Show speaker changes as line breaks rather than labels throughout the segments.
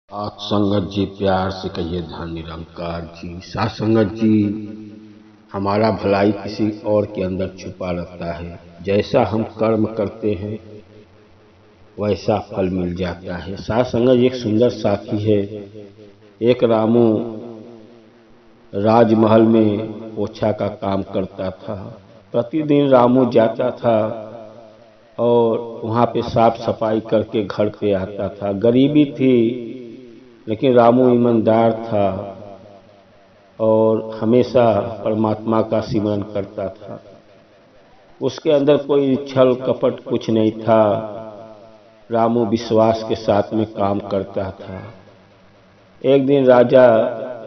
सात संगत जी प्यार से कहिए धन निरंकार जी। सात संगत जी, हमारा भलाई किसी और के अंदर छुपा रहता है। जैसा हम कर्म करते हैं वैसा फल मिल जाता है। सात संगत एक सुंदर साखी है। एक रामू राजमहल में पोछा का काम करता था। प्रतिदिन रामू जाता था और वहाँ पे साफ सफाई करके घर पे आता था। गरीबी थी लेकिन रामू ईमानदार था और हमेशा परमात्मा का सिमरन करता था। उसके अंदर कोई छल कपट कुछ नहीं था। रामू विश्वास के साथ में काम करता था। एक दिन राजा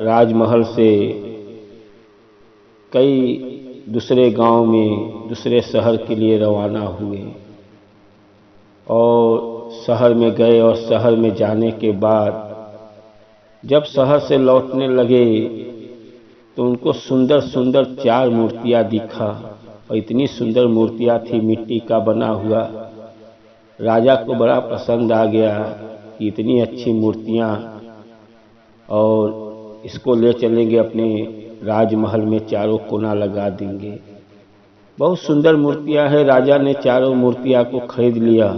राजमहल से कई दूसरे गांव में दूसरे शहर के लिए रवाना हुए और शहर में गए और शहर में जाने के बाद जब शहर से लौटने लगे तो उनको सुंदर सुंदर चार मूर्तियां दिखा और इतनी सुंदर मूर्तियां थी मिट्टी का बना हुआ। राजा को बड़ा पसंद आ गया कि इतनी अच्छी मूर्तियां और इसको ले चलेंगे अपने राजमहल में, चारों कोना लगा देंगे। बहुत सुंदर मूर्तियां हैं। राजा ने चारों मूर्तियां को खरीद लिया।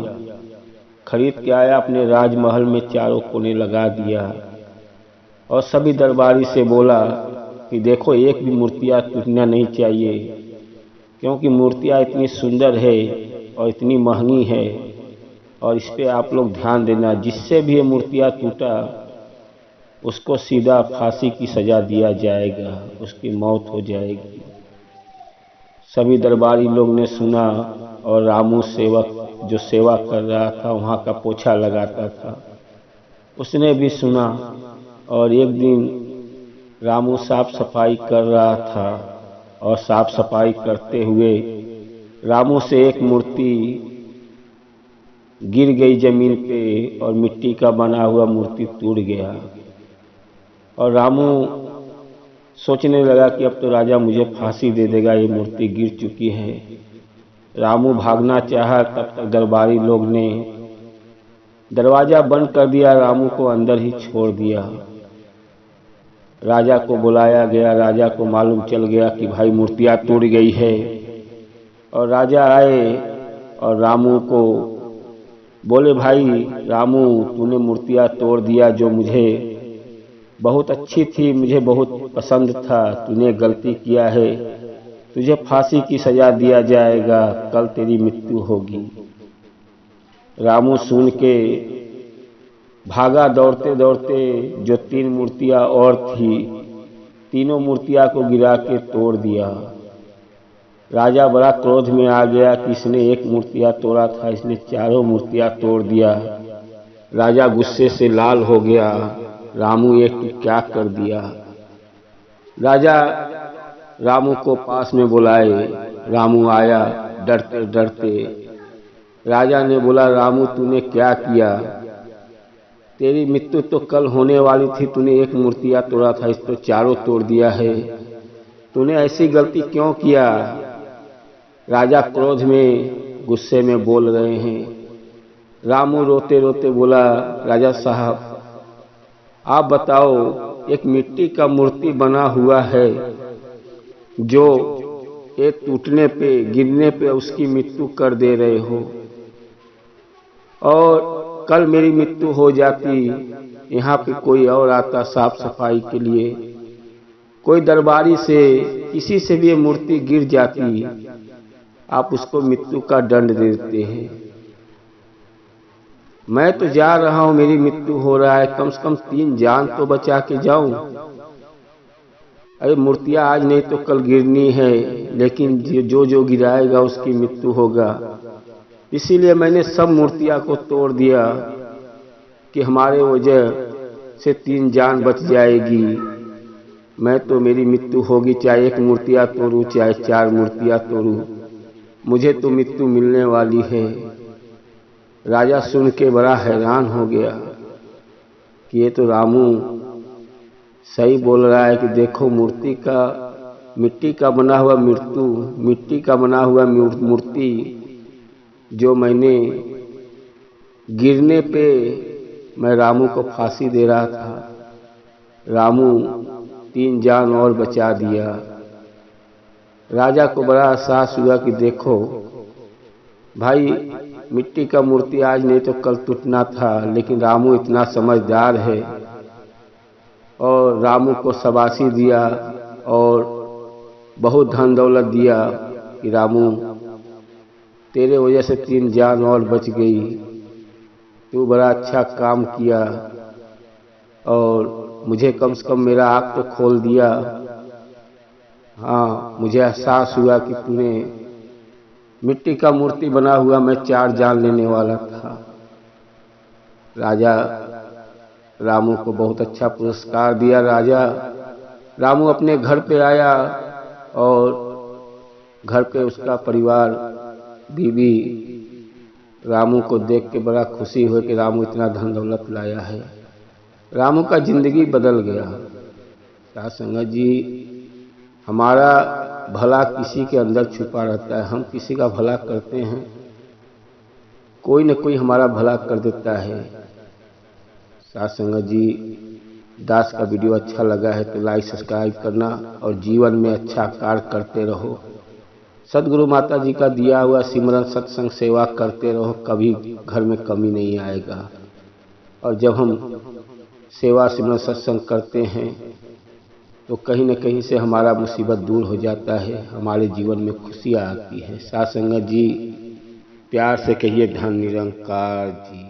खरीद के आया, अपने राजमहल में चारों कोने लगा दिया और सभी दरबारी से बोला कि देखो एक भी मूर्तियां टूटना नहीं चाहिए, क्योंकि मूर्तियां इतनी सुंदर है और इतनी महंगी है और इस पे आप लोग ध्यान देना। जिससे भी ये मूर्तियां टूटा उसको सीधा फांसी की सजा दिया जाएगा, उसकी मौत हो जाएगी। सभी दरबारी लोग ने सुना और रामू सेवक जो सेवा कर रहा था, वहाँ का पोछा लगाता था, उसने भी सुना। और एक दिन रामू साफ सफाई कर रहा था और साफ सफाई करते हुए रामू से एक मूर्ति गिर गई जमीन पे और मिट्टी का बना हुआ मूर्ति टूट गया। और रामू सोचने लगा कि अब तो राजा मुझे फांसी दे देगा, ये मूर्ति गिर चुकी है। रामू भागना चाहा, तब तक दरबारी लोग ने दरवाजा बंद कर दिया, रामू को अंदर ही छोड़ दिया। राजा को बुलाया गया। राजा को मालूम चल गया कि भाई मूर्तियां टूट गई है। और राजा आए और रामू को बोले, भाई रामू, तूने मूर्तियां तोड़ दिया जो मुझे बहुत अच्छी थी, मुझे बहुत पसंद था, तूने गलती किया है, तुझे फांसी की सजा दिया जाएगा, कल तेरी मृत्यु होगी। रामू सुन के भागा दौड़ते दौड़ते। जो तीन मूर्तियां और थी, तीनों मूर्तियां को गिरा के तोड़ दिया। राजा बड़ा क्रोध में आ गया कि इसने एक मूर्तियां तोड़ा था, इसने चारों मूर्तियां तोड़ दिया। राजा गुस्से से लाल हो गया। रामू ये तू क्या कर दिया? राजा रामू को पास में बुलाए। रामू आया डरते डरते। राजा ने बोला, रामू तूने क्या किया? तेरी मृत्यु तो कल होने वाली थी, तूने एक मूर्तियां तोड़ा था, इस पर चारों तोड़ दिया है, तूने ऐसी गलती क्यों किया? राजा क्रोध में गुस्से में बोल रहे हैं। रामू रोते रोते बोला, राजा साहब आप बताओ, एक मिट्टी का मूर्ति बना हुआ है जो एक टूटने पे गिरने पे उसकी मृत्यु कर दे रहे हो, और कल मेरी मृत्यु हो जाती, यहाँ पे कोई और आता साफ सफाई के लिए, कोई दरबारी से किसी से भी ये मूर्ति गिर जाती, आप उसको मृत्यु का दंड देते हैं। मैं तो जा रहा हूँ, मेरी मृत्यु हो रहा है, कम से कम 3 जान तो बचा के जाऊं। अरे मूर्तियां आज नहीं तो कल गिरनी है, लेकिन जो जो गिराएगा उसकी मृत्यु होगा। इसीलिए मैंने सब मूर्तियां को तोड़ दिया कि हमारे वजह से 3 जान बच जाएगी। मैं तो मेरी मृत्यु होगी, चाहे एक मूर्तियां तोड़ूं चाहे 4 मूर्तियां तोड़ूं, मुझे तो मृत्यु मिलने वाली है। राजा सुन के बड़ा हैरान हो गया कि ये तो रामू सही बोल रहा है कि देखो मिट्टी का बना हुआ मिट्टी का बना हुआ मूर्ति जो मैंने गिरने पे मैं रामू को फांसी दे रहा था। रामू 3 जान और बचा दिया। राजा को बड़ा एहसास हुआ कि देखो भाई, मिट्टी का मूर्ति आज नहीं तो कल टूटना था, लेकिन रामू इतना समझदार है और रामू को शाबाशी दिया और बहुत धन दौलत दिया कि रामू तेरे वजह से 3 जान और बच गई, तू बड़ा अच्छा काम किया और मुझे कम से कम मेरा आँख तो खोल दिया। हाँ, मुझे एहसास हुआ कि तूने मिट्टी का मूर्ति बना हुआ मैं 4 जान लेने वाला था। राजा रामू को बहुत अच्छा पुरस्कार दिया। रामू अपने घर पे आया और घर पे उसका परिवार, बीवी रामू को देख के बड़ा खुशी हुई कि रामू इतना धन दौलत लाया है। रामू का जिंदगी बदल गया। साध संगत जी, हमारा भला किसी के अंदर छुपा रहता है। हम किसी का भला करते हैं, कोई न कोई हमारा भला कर देता है। साध संगत जी, दास का वीडियो अच्छा लगा है तो लाइक सब्सक्राइब करना और जीवन में अच्छा कार्य करते रहो। सदगुरु माता जी का दिया हुआ सिमरन सत्संग सेवा करते रहो, कभी घर में कमी नहीं आएगा। और जब हम सेवा सिमरन सत्संग करते हैं तो कहीं न कहीं से हमारा मुसीबत दूर हो जाता है, हमारे जीवन में खुशियाँ आती है। साध संगत जी, प्यार से कहिए धन निरंकार जी।